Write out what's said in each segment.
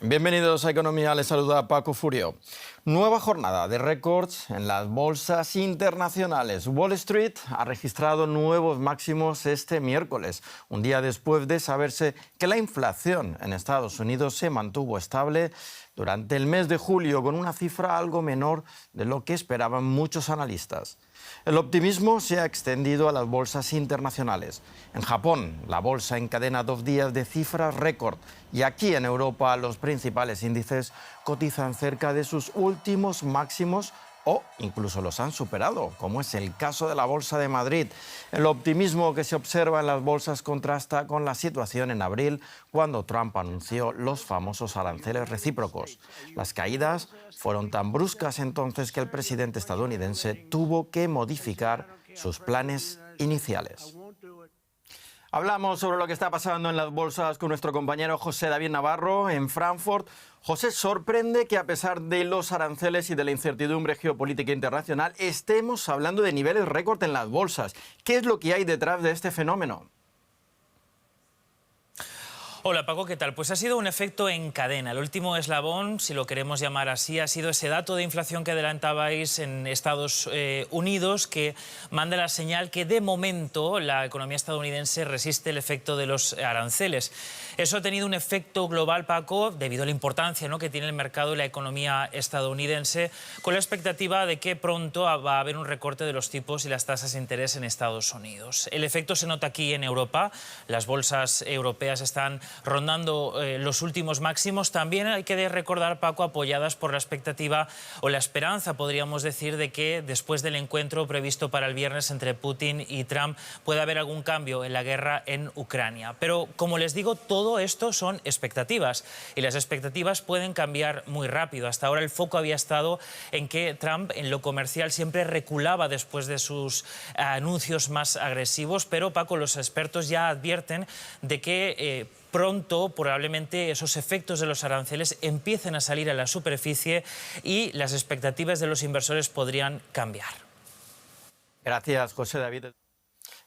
Bienvenidos a Economía, les saluda Paco Furio. Nueva jornada de récords en las bolsas internacionales. Wall Street ha registrado nuevos máximos este miércoles, un día después de saberse que la inflación en Estados Unidos se mantuvo estable durante el mes de julio, con una cifra algo menor de lo que esperaban muchos analistas. El optimismo se ha extendido a las bolsas internacionales. En Japón, la bolsa encadena 2 días de cifras récord y aquí en Europa los principales índices cotizan cerca de sus últimos máximos o incluso los han superado, como es el caso de la Bolsa de Madrid. El optimismo que se observa en las bolsas contrasta con la situación en abril, cuando Trump anunció los famosos aranceles recíprocos. Las caídas fueron tan bruscas entonces que el presidente estadounidense tuvo que modificar sus planes iniciales. Hablamos sobre lo que está pasando en las bolsas con nuestro compañero José David Navarro en Frankfurt. José, sorprende que a pesar de los aranceles y de la incertidumbre geopolítica internacional estemos hablando de niveles récord en las bolsas. ¿Qué es lo que hay detrás de este fenómeno? Hola Paco, ¿qué tal? Pues ha sido un efecto en cadena. El último eslabón, si lo queremos llamar así, ha sido ese dato de inflación que adelantabais en Estados Unidos, que manda la señal que de momento la economía estadounidense resiste el efecto de los aranceles. Eso ha tenido un efecto global, Paco, debido a la importancia, ¿no?, que tiene el mercado y la economía estadounidense, con la expectativa de que pronto va a haber un recorte de los tipos y las tasas de interés en Estados Unidos. El efecto se nota aquí en Europa. Las bolsas europeas están rondando los últimos máximos. También hay que recordar, Paco, apoyadas por la expectativa o la esperanza, podríamos decir, de que después del encuentro previsto para el viernes entre Putin y Trump pueda haber algún cambio en la guerra en Ucrania. Pero, como les digo, todo esto son expectativas y las expectativas pueden cambiar muy rápido. Hasta ahora el foco había estado en que Trump en lo comercial siempre reculaba después de sus anuncios más agresivos, pero, Paco, los expertos ya advierten de que pronto probablemente esos efectos de los aranceles empiecen a salir a la superficie y las expectativas de los inversores podrían cambiar. Gracias, José David.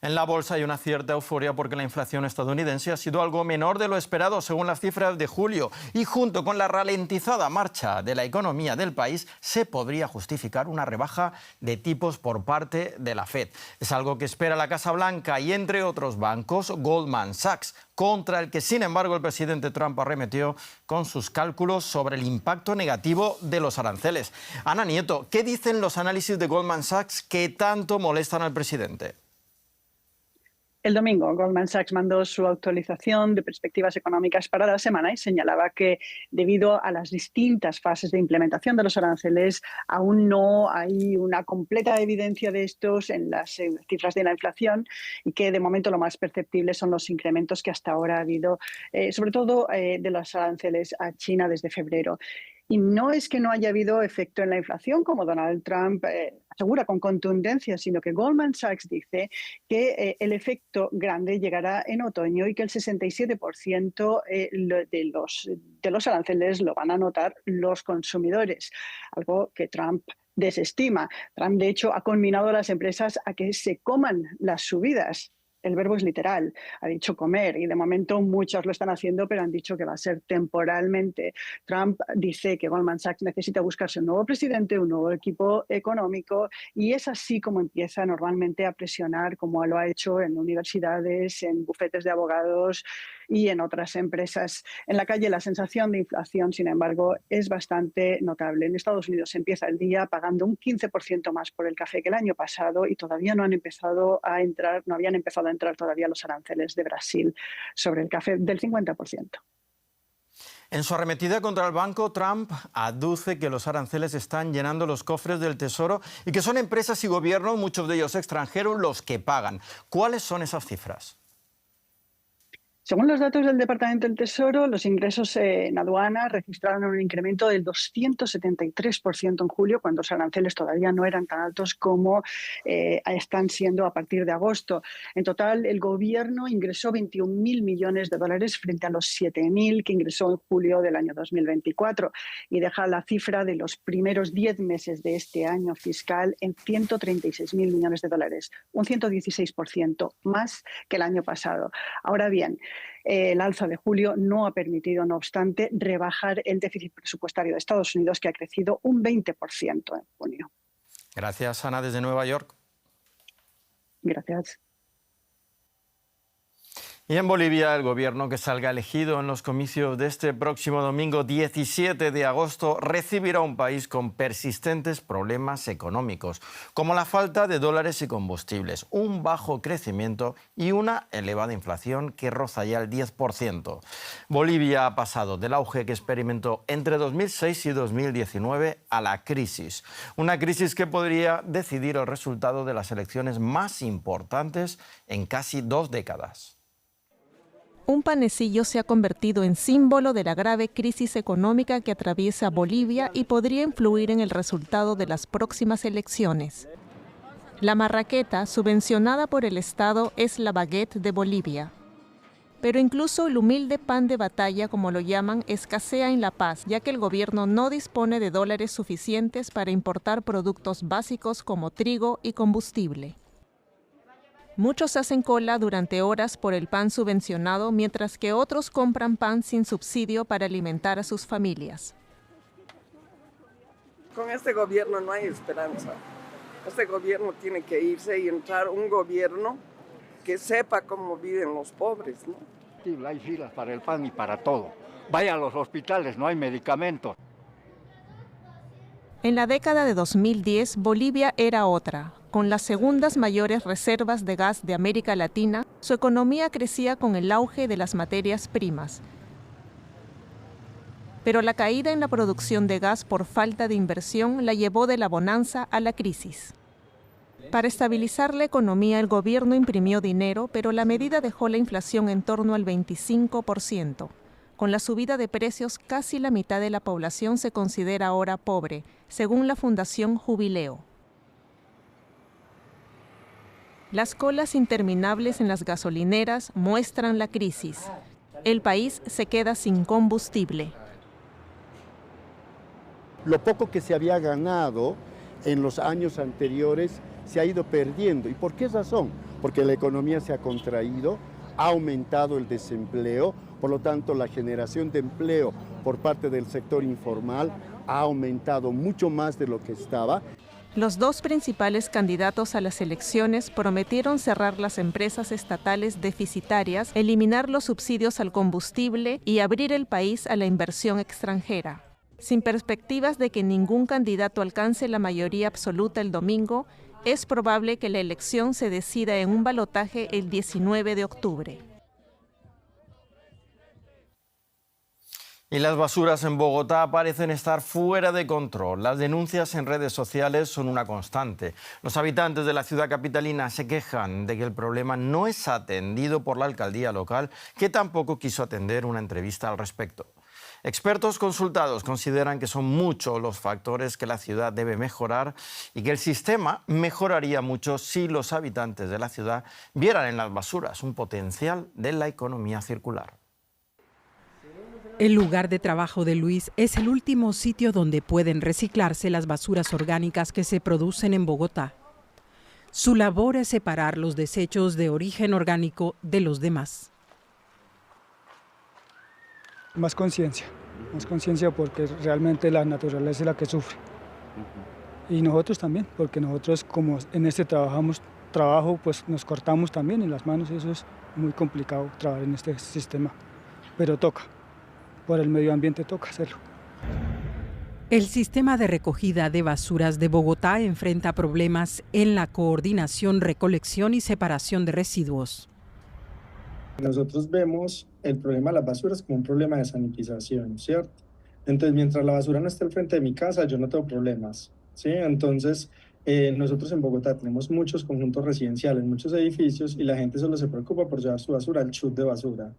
En la bolsa hay una cierta euforia porque la inflación estadounidense ha sido algo menor de lo esperado según las cifras de julio, y junto con la ralentizada marcha de la economía del país se podría justificar una rebaja de tipos por parte de la Fed. Es algo que espera la Casa Blanca y, entre otros bancos, Goldman Sachs, contra el que, sin embargo, el presidente Trump arremetió con sus cálculos sobre el impacto negativo de los aranceles. Ana Nieto, ¿qué dicen los análisis de Goldman Sachs que tanto molestan al presidente? El domingo, Goldman Sachs mandó su actualización de perspectivas económicas para la semana y señalaba que, debido a las distintas fases de implementación de los aranceles, aún no hay una completa evidencia de estos en las cifras de la inflación, y que de momento lo más perceptible son los incrementos que hasta ahora ha habido, sobre todo de los aranceles a China desde febrero. Y no es que no haya habido efecto en la inflación, como Donald Trump asegura con contundencia, sino que Goldman Sachs dice que el efecto grande llegará en otoño y que el 67% de los aranceles lo van a notar los consumidores, algo que Trump desestima. Trump, de hecho, ha conminado a las empresas a que se coman las subidas. El verbo es literal, ha dicho comer, y de momento muchos lo están haciendo, pero han dicho que va a ser temporalmente. Trump dice que Goldman Sachs necesita buscarse un nuevo presidente, un nuevo equipo económico, y es así como empieza normalmente a presionar, como lo ha hecho en universidades, en bufetes de abogados y en otras empresas. En la calle la sensación de inflación, sin embargo, es bastante notable. En Estados Unidos se empieza el día pagando un 15% más por el café que el año pasado, y todavía no habían empezado a entrar todavía los aranceles de Brasil sobre el café del 50%. En su arremetida contra el banco, Trump aduce que los aranceles están llenando los cofres del Tesoro y que son empresas y gobiernos, muchos de ellos extranjeros, los que pagan. ¿Cuáles son esas cifras? Según los datos del Departamento del Tesoro, los ingresos en aduana registraron un incremento del 273% en julio, cuando los aranceles todavía no eran tan altos como están siendo a partir de agosto. En total, el gobierno ingresó 21.000 millones de dólares frente a los 7.000 que ingresó en julio del año 2024, y deja la cifra de los primeros 10 meses de este año fiscal en 136.000 millones de dólares, un 116% más que el año pasado. Ahora bien, El alza de julio no ha permitido, no obstante, rebajar el déficit presupuestario de Estados Unidos, que ha crecido un 20% en junio. Gracias, Ana, desde Nueva York. Gracias. Y en Bolivia, el gobierno que salga elegido en los comicios de este próximo domingo 17 de agosto recibirá un país con persistentes problemas económicos, como la falta de dólares y combustibles, un bajo crecimiento y una elevada inflación que roza ya el 10%. Bolivia ha pasado del auge que experimentó entre 2006 y 2019 a la crisis. Una crisis que podría decidir el resultado de las elecciones más importantes en casi 2 décadas. Un panecillo se ha convertido en símbolo de la grave crisis económica que atraviesa Bolivia y podría influir en el resultado de las próximas elecciones. La marraqueta, subvencionada por el Estado, es la baguette de Bolivia. Pero incluso el humilde pan de batalla, como lo llaman, escasea en La Paz, ya que el gobierno no dispone de dólares suficientes para importar productos básicos como trigo y combustible. Muchos hacen cola durante horas por el pan subvencionado, mientras que otros compran pan sin subsidio para alimentar a sus familias. Con este gobierno no hay esperanza. Este gobierno tiene que irse y entrar un gobierno que sepa cómo viven los pobres, ¿no? Hay filas para el pan y para todo. Vaya a los hospitales, no hay medicamentos. En la década de 2010, Bolivia era otra. Con las segundas mayores reservas de gas de América Latina, su economía crecía con el auge de las materias primas. Pero la caída en la producción de gas por falta de inversión la llevó de la bonanza a la crisis. Para estabilizar la economía, el gobierno imprimió dinero, pero la medida dejó la inflación en torno al 25%. Con la subida de precios, casi la mitad de la población se considera ahora pobre, según la Fundación Jubileo. Las colas interminables en las gasolineras muestran la crisis. El país se queda sin combustible. Lo poco que se había ganado en los años anteriores se ha ido perdiendo. ¿Y por qué razón? Porque la economía se ha contraído, ha aumentado el desempleo, por lo tanto la generación de empleo por parte del sector informal ha aumentado mucho más de lo que estaba. Los dos principales candidatos a las elecciones prometieron cerrar las empresas estatales deficitarias, eliminar los subsidios al combustible y abrir el país a la inversión extranjera. Sin perspectivas de que ningún candidato alcance la mayoría absoluta el domingo, es probable que la elección se decida en un balotaje el 19 de octubre. Y las basuras en Bogotá parecen estar fuera de control. Las denuncias en redes sociales son una constante. Los habitantes de la ciudad capitalina se quejan de que el problema no es atendido por la alcaldía local, que tampoco quiso atender una entrevista al respecto. Expertos consultados consideran que son muchos los factores que la ciudad debe mejorar y que el sistema mejoraría mucho si los habitantes de la ciudad vieran en las basuras un potencial de la economía circular. El lugar de trabajo de Luis es el último sitio donde pueden reciclarse las basuras orgánicas que se producen en Bogotá. Su labor es separar los desechos de origen orgánico de los demás. Más conciencia porque realmente la naturaleza es la que sufre. Y nosotros también, porque nosotros como en este trabajo pues nos cortamos también en las manos y eso es muy complicado trabajar en este sistema, pero toca. Por el medio ambiente toca hacerlo. El sistema de recogida de basuras de Bogotá enfrenta problemas en la coordinación, recolección y separación de residuos. Nosotros vemos el problema de las basuras como un problema de sanitización, ¿cierto? Entonces, mientras la basura no esté al frente de mi casa, yo no tengo problemas, ¿sí? Entonces, nosotros en Bogotá tenemos muchos conjuntos residenciales, muchos edificios, y la gente solo se preocupa por llevar su basura al chute de basura.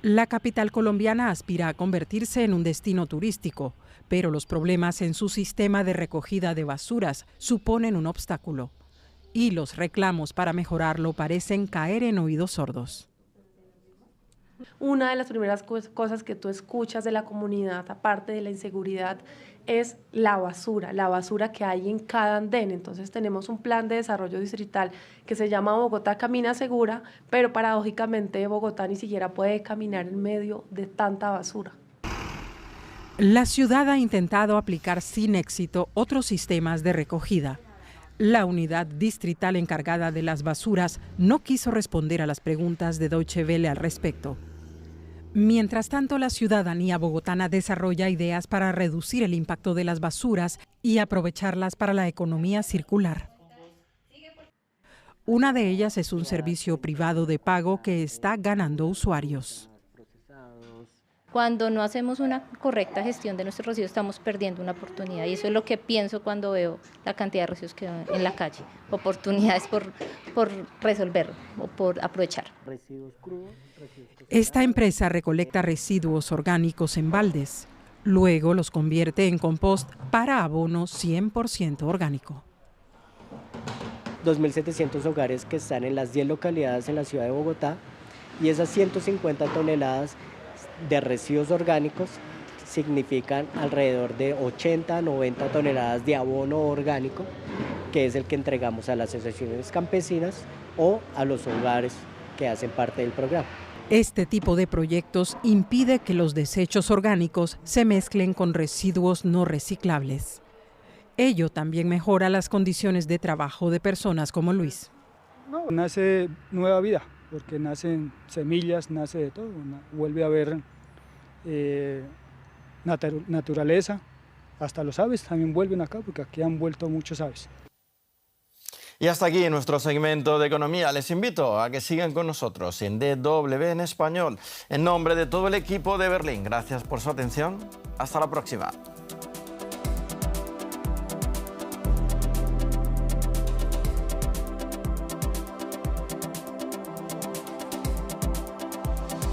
La capital colombiana aspira a convertirse en un destino turístico, pero los problemas en su sistema de recogida de basuras suponen un obstáculo. Y los reclamos para mejorarlo parecen caer en oídos sordos. Una de las primeras cosas que tú escuchas de la comunidad, aparte de la inseguridad, es la basura que hay en cada andén. Entonces tenemos un plan de desarrollo distrital que se llama Bogotá Camina Segura, pero paradójicamente Bogotá ni siquiera puede caminar en medio de tanta basura. La ciudad ha intentado aplicar sin éxito otros sistemas de recogida. La unidad distrital encargada de las basuras no quiso responder a las preguntas de Deutsche Welle al respecto. Mientras tanto, la ciudadanía bogotana desarrolla ideas para reducir el impacto de las basuras y aprovecharlas para la economía circular. Una de ellas es un servicio privado de pago que está ganando usuarios. Cuando no hacemos una correcta gestión de nuestros residuos, estamos perdiendo una oportunidad, y eso es lo que pienso cuando veo la cantidad de residuos que hay en la calle. Oportunidades por resolver o por aprovechar. Esta empresa recolecta residuos orgánicos en baldes. Luego los convierte en compost para abono 100% orgánico. 2.700 hogares que están en las 10 localidades en la ciudad de Bogotá, y esas 150 toneladas de residuos orgánicos significan alrededor de 80 a 90 toneladas de abono orgánico, que es el que entregamos a las asociaciones campesinas o a los hogares que hacen parte del programa. Este tipo de proyectos impide que los desechos orgánicos se mezclen con residuos no reciclables. Ello también mejora las condiciones de trabajo de personas como Luis. Nace nueva vida, porque nacen semillas, nace de todo, vuelve a haber naturaleza, hasta los aves también vuelven acá, porque aquí han vuelto muchos aves. Y hasta aquí nuestro segmento de economía. Les invito a que sigan con nosotros en DW en español. En nombre de todo el equipo de Berlín, gracias por su atención. Hasta la próxima.